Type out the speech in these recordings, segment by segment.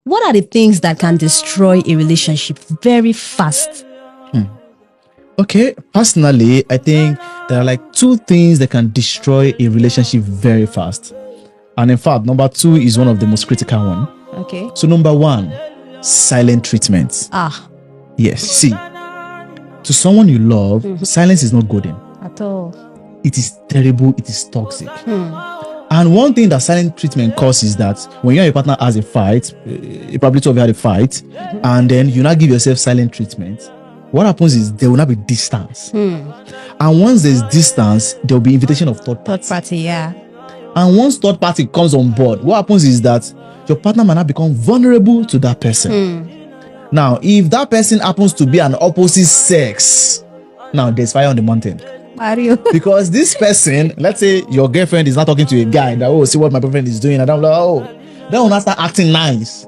what are the things that can destroy a relationship very fast? Okay, personally, I think there are like 2 things that can destroy a relationship very fast. And in fact, number 2 is one of the most critical one. Okay. So number 1, silent treatment. Yes, see, to someone you love, silence is not golden. At all. It is terrible, it is toxic. And one thing that silent treatment causes is that when you and your partner has a fight, you probably two of you had a fight, and then you now give yourself silent treatment, what happens is there will not be distance. And once there's distance, there will be invitation of third party. Yeah. And once third party comes on board, what happens is that your partner might not become vulnerable to that person. Now, if that person happens to be an opposite sex, now there's fire on the mountain. Mario. Because this person, let's say your girlfriend is not talking to a guy that, oh, see what my boyfriend is doing, and I'm like, oh, then will not start acting nice.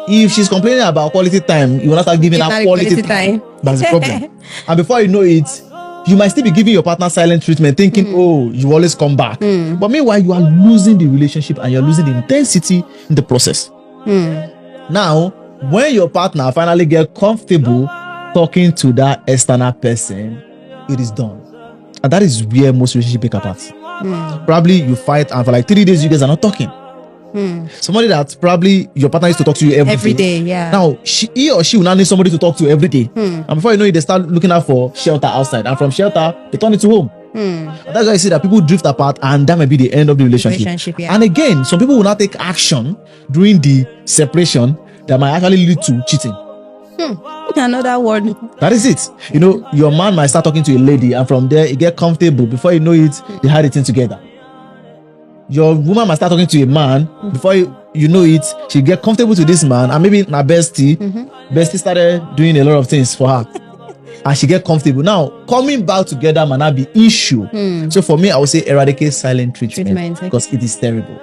If she's complaining about quality time, you will not start giving her quality time. That's the problem. And before you know it, you might still be giving your partner silent treatment, thinking, oh, you always come back. But meanwhile, you are losing the relationship and you're losing the intensity in the process. Now, when your partner finally get comfortable talking to that external person, it is done. And that is where most relationships break apart. Probably you fight and for like 3 days you guys are not talking. Somebody that probably your partner used to talk to you every day. Yeah. Now he or she will now need somebody to talk to every day. And before you know it, they start looking out for shelter outside, and from shelter they turn it to home. And that's why I see that people drift apart, and that might be the end of the relationship. Yeah. And again, some people will not take action during the separation that might actually lead to cheating. Another word. That is it. You know, your man might start talking to a lady, and from there, it get comfortable. Before you know it, they had it in together. Your woman might start talking to a man. Before you know it, she get comfortable to this man, and maybe na bestie. Bestie started doing a lot of things for her, and she get comfortable. Now, coming back together might not be issue. So for me, I would say eradicate silent treatment. Because it is terrible.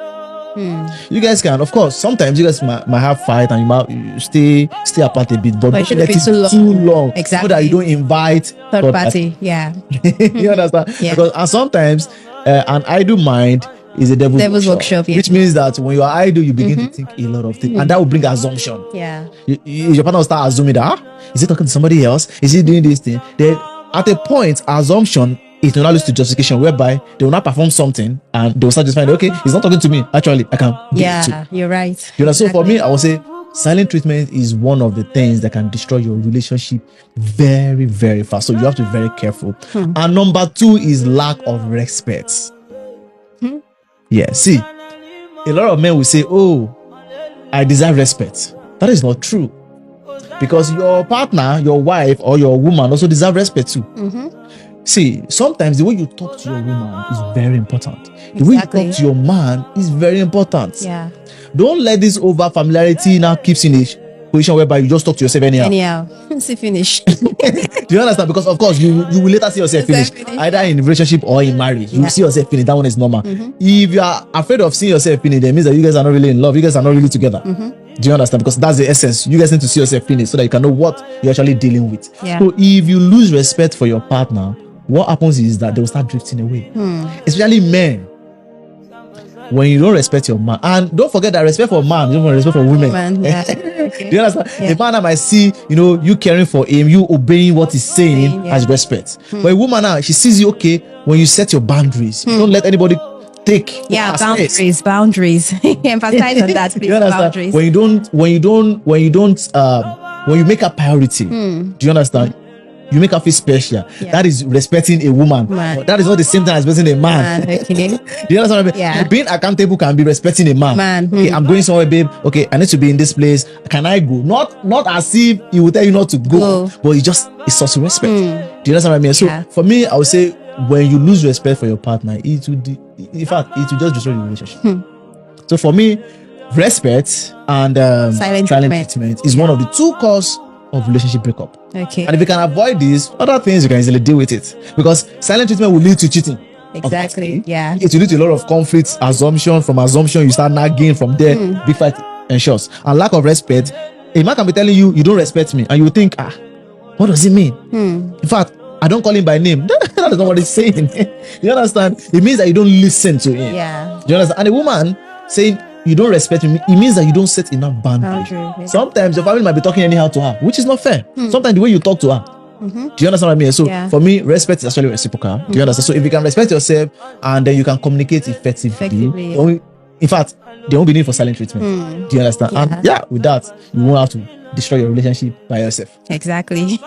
You guys can, of course, sometimes you guys might have fight and you might stay apart a bit, but don't let it too long. Exactly. So that you don't invite third party. Yeah. You understand? Yeah. Because and sometimes an idle mind is a devil's workshop, yeah. Which means that when you are idle, you begin to think a lot of things, and that will bring assumption. Yeah. Your partner will start assuming that is he talking to somebody else? Is he doing this thing? Then at a point, assumption it will not lead to justification, whereby they will not perform something and they will start just finding, okay, he's not talking to me. Actually, I can. Yeah, you're right. You know, so for me, I would say silent treatment is one of the things that can destroy your relationship very, very fast. So you have to be very careful. And number 2 is lack of respect. Yeah, see, a lot of men will say, oh, I deserve respect. That is not true. Because your partner, your wife, or your woman also deserve respect too. See, sometimes the way you talk to your woman is very important. The way you talk to your man is very important. Yeah. Don't let this over familiarity now keeps in a position whereby you just talk to yourself anyhow. See, finish. Do you understand? Because of course you will later see yourself finish, either in a relationship or in marriage. You will see yourself finish. That one is normal. If you are afraid of seeing yourself finish, that means that you guys are not really in love. You guys are not really together. Do you understand? Because that's the essence. You guys need to see yourself finish so that you can know what you're actually dealing with. Yeah. So if you lose respect for your partner, what happens is that they will start drifting away. Especially men. When you don't respect your man, and don't forget that respect for man, you don't want respect for women. Yeah. Do you understand? A man might see, you caring for him, you obeying what he's saying as respect. But a woman now, she sees you, okay, when you set your boundaries, you don't let anybody take. Boundaries. Emphasize on that, please. You understand? Boundaries. When you make a priority, do you understand? You make her feel special. Yeah. That is respecting a woman. Man. That is not the same thing as respecting a man. Okay. Do you understand what I mean? Yeah. Being accountable can be respecting a man. Okay, I'm going somewhere, babe. Okay, I need to be in this place. Can I go? Not as if he will tell you not to go. But it's also respect. Do you understand what I mean? So for me, I would say when you lose respect for your partner, it will just destroy the relationship. So for me, respect and silent treatment is one of the 2 causes of relationship breakup. Okay. And if you can avoid this, other things you can easily deal with it. Because silent treatment will lead to cheating. Exactly. Yeah. It will lead to a lot of conflicts, assumption. From assumption, you start nagging. From there, big fight ensures. And lack of respect. A man can be telling you, you don't respect me. And you think, what does it mean? In fact, I don't call him by name. That is not what he's saying. You understand? It means that you don't listen to him. Yeah. Do you understand? And a woman saying, you don't respect me, it means that you don't set enough boundaries. Yeah. Sometimes your family might be talking anyhow to her, which is not fair. Sometimes the way you talk to her. Do you understand what I mean? So for me, respect is actually reciprocal. Do you understand? So if you can respect yourself and then you can communicate effectively. In fact, there won't be need for silent treatment. Do you understand? And with that, you won't have to destroy your relationship by yourself. Exactly.